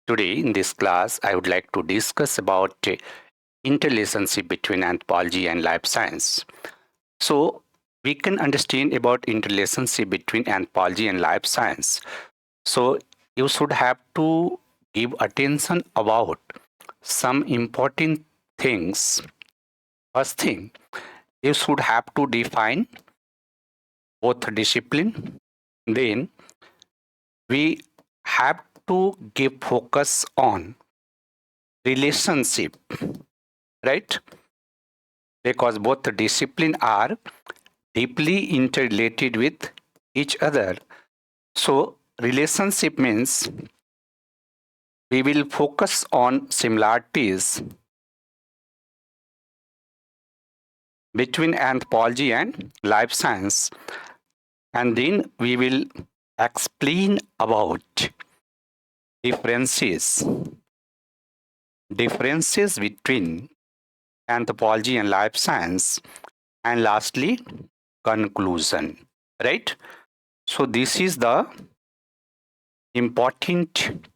Today in this class, I would like to discuss about interrelationship between anthropology and life science. So we can understand about interrelationship between anthropology and life science. So you should have to give attention about some important things. First thing, you should have to define both discipline. Then we have to give focus on relationship, right? Because both the discipline are deeply interrelated with each other. So relationship means we will focus on similarities between anthropology and life science, and then we will explain about differences between anthropology and life science, and lastly conclusion, right? So this is the important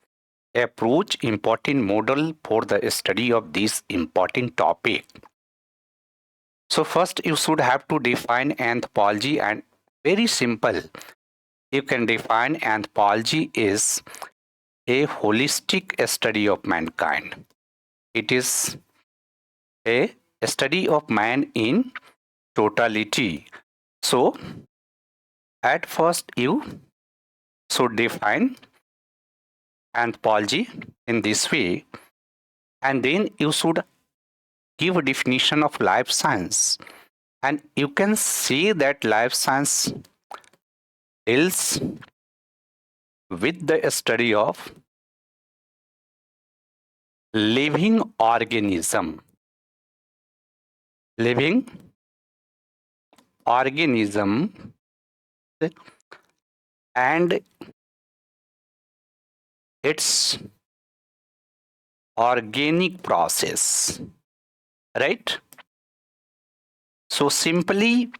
approach, important model for the study of this important topic. So first you should have to define anthropology, and very simple. You can define anthropology is a holistic study of mankind. It is a study of man in totality. So at first you should define anthropology in this way, and then you should give a definition of life science, and you can see that life science deals with the study of living organism, living organism and its organic process, right? So simply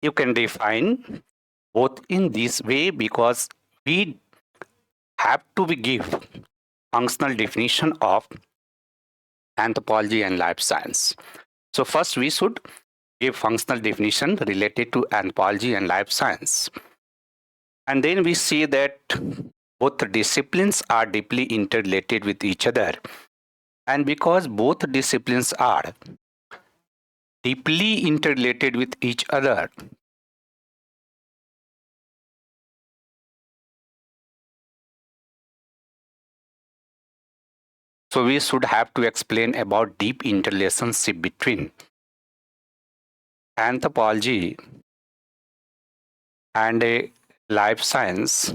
you can define both in this way, because we have to give functional definition of anthropology and life science. So first we should give functional definition related to anthropology and life science. And then we see that both disciplines are deeply interrelated with each other. And because both disciplines are deeply interrelated with each other, so we should have to explain about deep interrelationship between anthropology and a life science.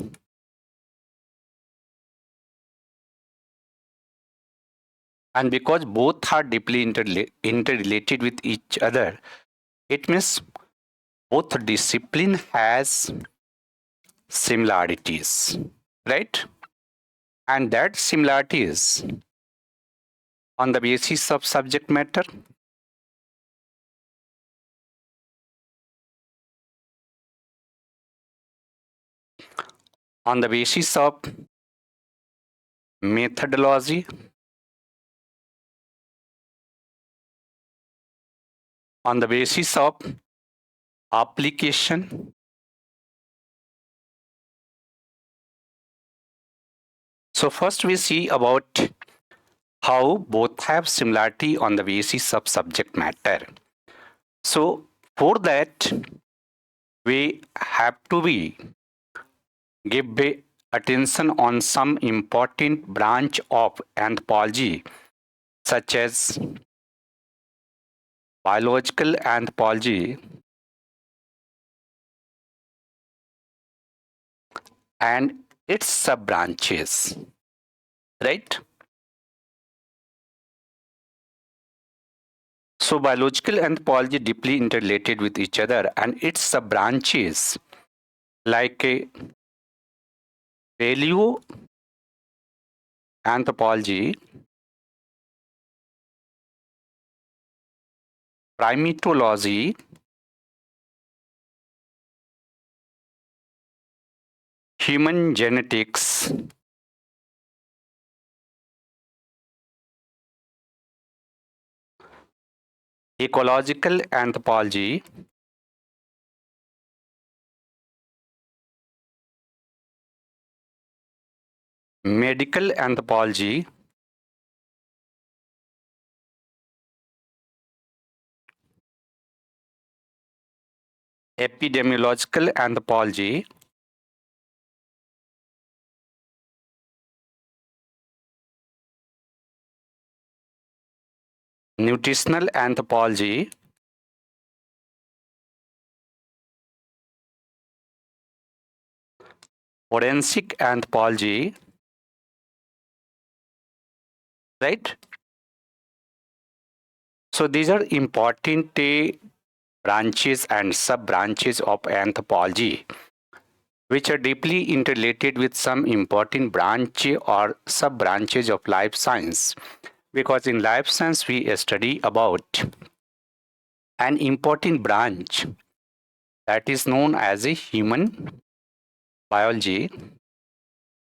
And because both are deeply interrelated with each other, it means both discipline has similarities, right? And that similarities on the basis of subject matter, on the basis of methodology, on the basis of application. So first we see about how both have similarity on the basis of subject matter. So for that, we have to give attention on some important branch of anthropology, such as biological anthropology and its sub branches, right? So biological anthropology deeply interrelated with each other, and its sub branches like paleo anthropology, primatology, human genetics, ecological anthropology, medical anthropology, epidemiological anthropology, nutritional anthropology, forensic anthropology, right? So these are important branches and sub-branches of anthropology, which are deeply interrelated with some important branch or sub-branches of life science. Because in life science, we study about an important branch that is known as a human biology.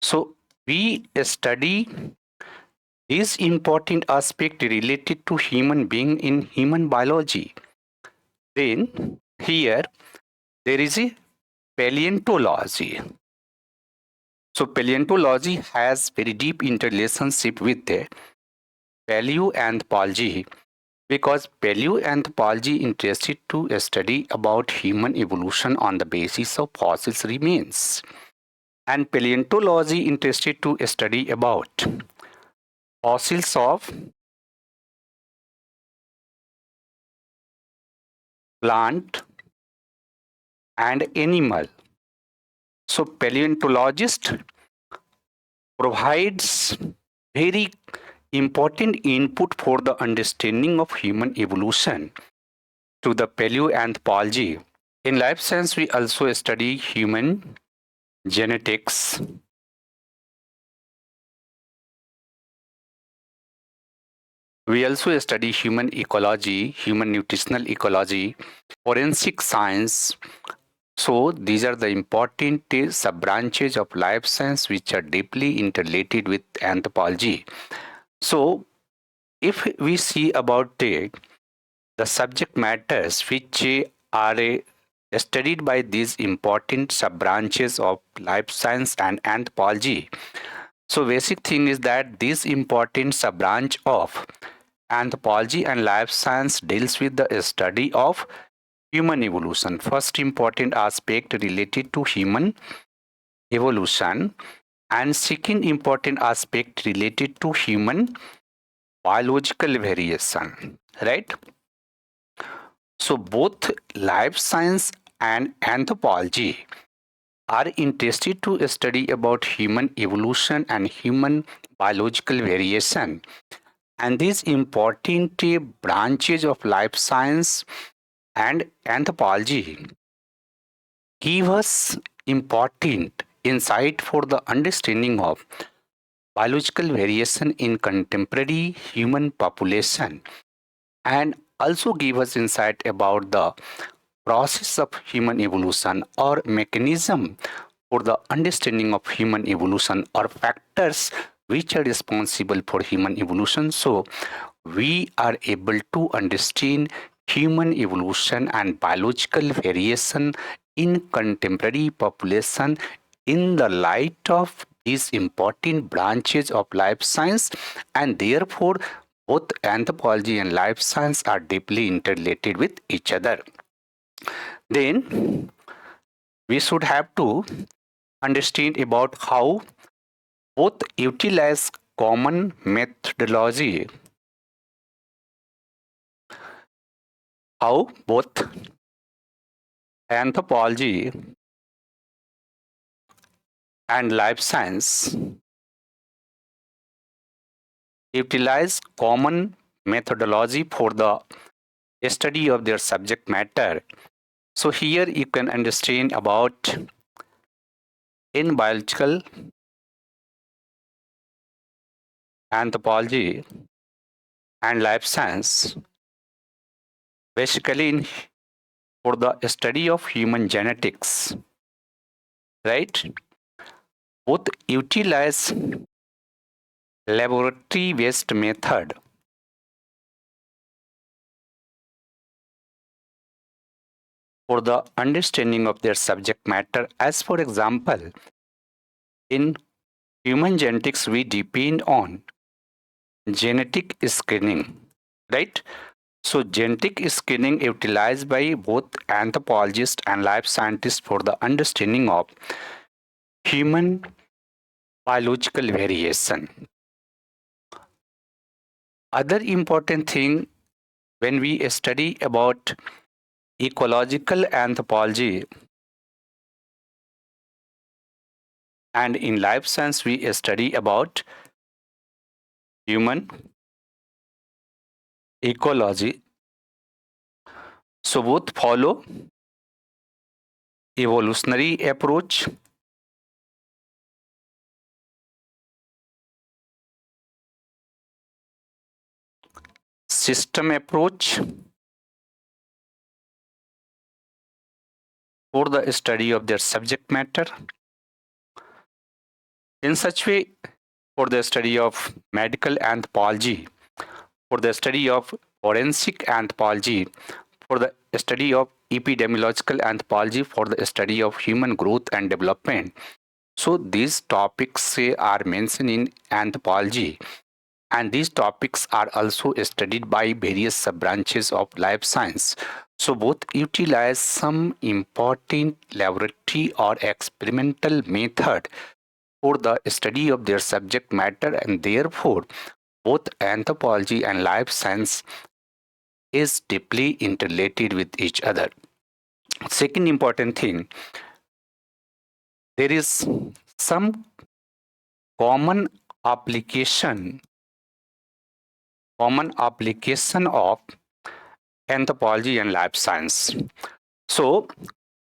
So we study this important aspect related to human being in human biology. Then here there is a paleontology. So paleontology has very deep interrelationship with the paleoanthropology because paleoanthropology interested to study about human evolution on the basis of fossils remains, and paleontology interested to study about fossils of plant and animal. So paleontologist provides very important input for the understanding of human evolution to the paleoanthropology. In life science, we also study human genetics. We also study human ecology, human nutritional ecology, forensic science. So these are the important sub-branches of life science which are deeply interrelated with anthropology. So if we see about the subject matters which are studied by these important sub-branches of life science and anthropology. So basic thing is that this important sub-branch of anthropology and life science deals with the study of human evolution. First important aspect related to human evolution, and second important aspect related to human biological variation, right? So both life science and anthropology are interested to study about human evolution and human biological variation. And these important branches of life science and anthropology give us important insight for the understanding of biological variation in contemporary human population, and also give us insight about the process of human evolution or mechanism for the understanding of human evolution or factors which are responsible for human evolution. So we are able to understand human evolution and biological variation in contemporary population in the light of these important branches of life science, and therefore both anthropology and life science are deeply interrelated with each other. Then we should have to understand about how both utilize common methodology, how both anthropology and life science utilize common methodology for the study of their subject matter. So here you can understand about in biological anthropology and life science, basically for the study of human genetics, right? Both utilize laboratory based method for the understanding of their subject matter. As for example, in human genetics, we depend on genetic screening, right? So genetic screening utilized by both anthropologists and life scientists for the understanding of human biological variation. Other important thing when we study about ecological anthropology and in life science we study about human ecology. So both follow evolutionary approach, system approach for the study of their subject matter. In such way, for the study of medical anthropology, for the study of forensic anthropology, for the study of epidemiological anthropology, for the study of human growth and development. So these topics are mentioned in anthropology, and these topics are also studied by various sub-branches of life science. So both utilize some important laboratory or experimental method for the study of their subject matter, and therefore both anthropology and life science is deeply interrelated with each other. Second important thing, there is some common application of anthropology and life science. So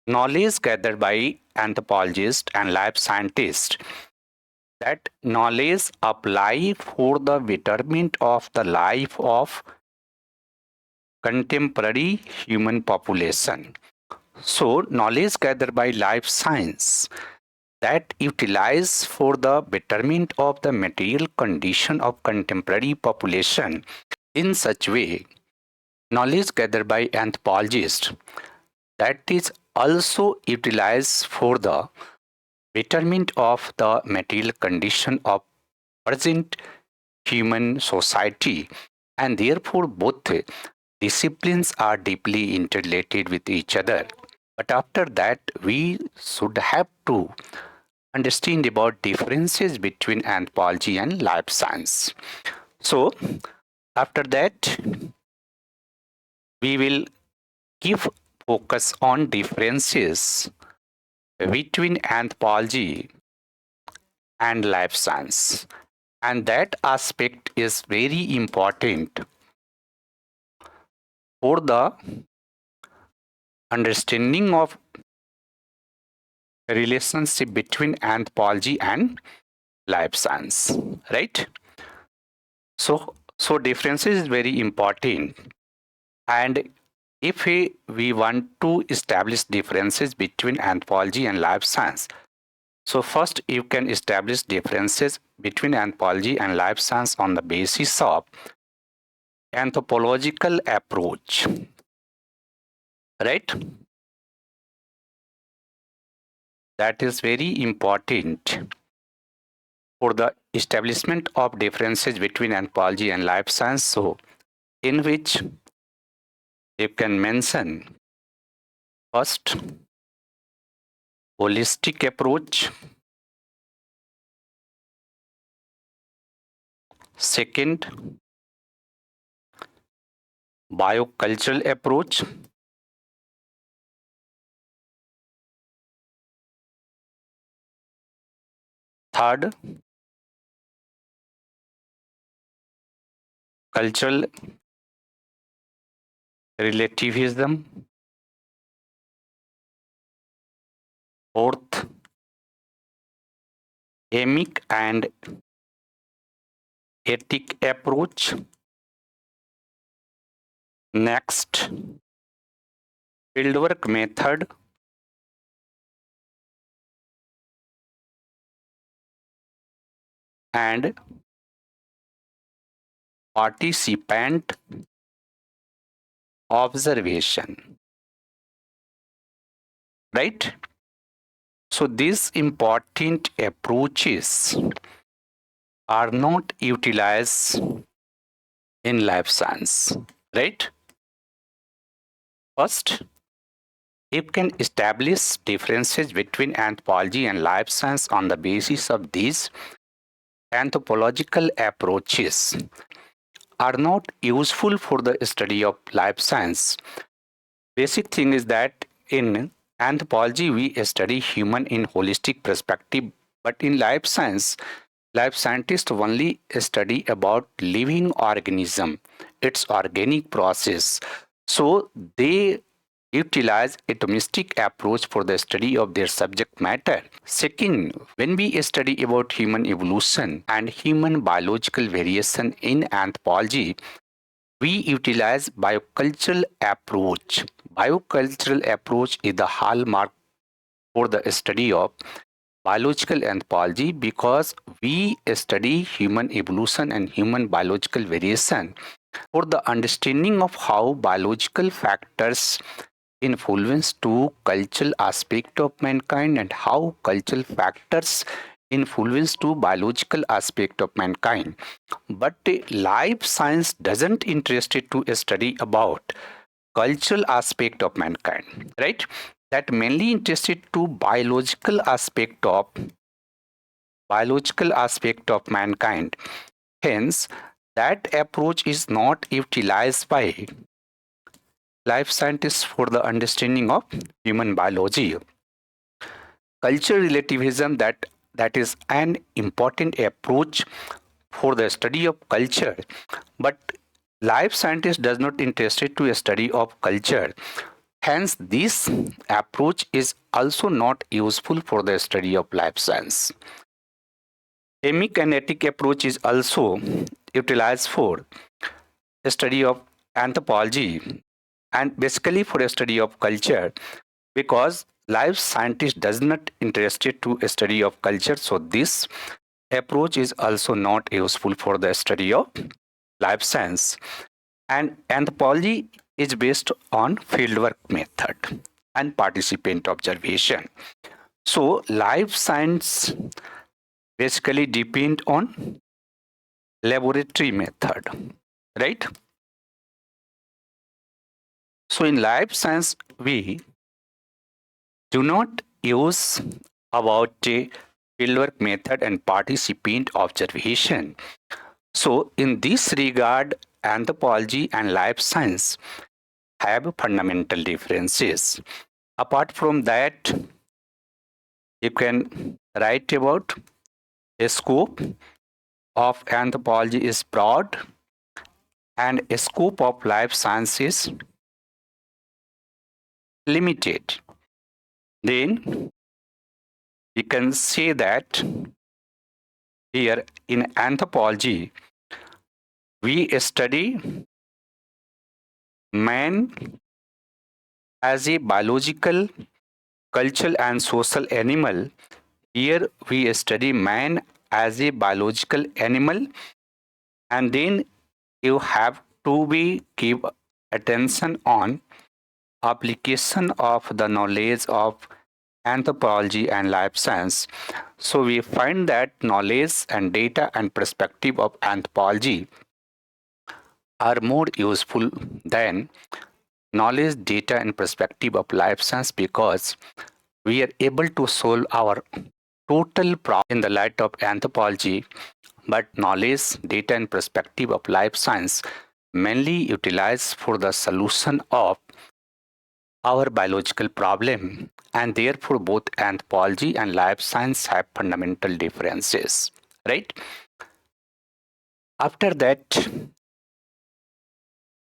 knowledge gathered by anthropologists and life scientists, that knowledge apply for the betterment of the life of contemporary human population. So knowledge gathered by life science that utilize for the betterment of the material condition of contemporary population. In such way, knowledge gathered by anthropologists that is also utilized for the betterment of the material condition of present human society, and therefore both disciplines are deeply interrelated with each other. But after that, we should have to understand about differences between anthropology and life science. So after that, we will give focus on differences between anthropology and life science. And that aspect is very important for the understanding of relationship between anthropology and life science, right? So differences is very important. And if we want to establish differences between anthropology and life science, so first you can establish differences between anthropology and life science on the basis of anthropological approach, right? That is very important for the establishment of differences between anthropology and life science. So in which you can mention first holistic approach, second biocultural approach, third cultural relativism, fourth emic and ethic approach, next fieldwork method, and participant observation. right? So these important approaches are not utilized in life science, right? First, you can establish differences between anthropology and life science on the basis of these anthropological approaches are not useful for the study of life science. Basic thing is that in anthropology we study human in holistic perspective, but in life scientists only study about living organism, its organic process. So they utilize a domestic approach for the study of their subject matter. Second, when we study about human evolution and human biological variation in anthropology, we utilize biocultural approach. Biocultural approach is the hallmark for the study of biological anthropology because we study human evolution and human biological variation for the understanding of how biological factors influence to cultural aspect of mankind and how cultural factors influence to biological aspect of mankind. But life science doesn't interested to study about cultural aspect of mankind, right? That mainly interested to biological aspect of mankind. Hence, that approach is not utilized by life scientists for the understanding of human biology. Cultural relativism that is an important approach for the study of culture, but life scientist does not interested to a study of culture. Hence, this approach is also not useful for the study of life science. A mechanetic approach is also utilized for the study of anthropology and basically for a study of culture because life scientist does not interested to a study of culture, so this approach is also not useful for the study of life science. And anthropology is based on fieldwork method and participant observation. So life science basically depend on laboratory method, right? So in life science we do not use about a fieldwork method and participant observation. So in this regard, anthropology and life science have fundamental differences. Apart from that, you can write about a scope of anthropology is broad and a scope of life science is limited. Then we can say that here in anthropology, we study man as a biological, cultural, and social animal. Here we study man as a biological animal, and then you have to be give attention on application of the knowledge of anthropology and life science. So we find that knowledge and data and perspective of anthropology are more useful than knowledge, data, and perspective of life science because we are able to solve our total problem in the light of anthropology, but knowledge, data, and perspective of life science mainly utilized for the solution of our biological problem, and therefore both anthropology and life science have fundamental differences, right? After that,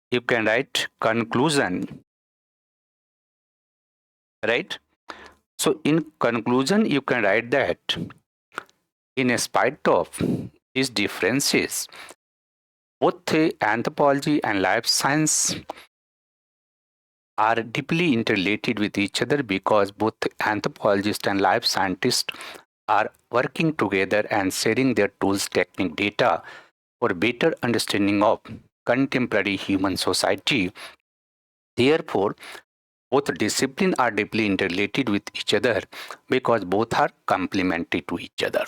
you can write conclusion, right? So in conclusion, you can write that in spite of these differences, both anthropology and life science are deeply interrelated with each other because both anthropologists and life scientists are working together and sharing their tools, technique, data for better understanding of contemporary human society. Therefore, Both disciplines are deeply interrelated with each other because both are complementary to each other.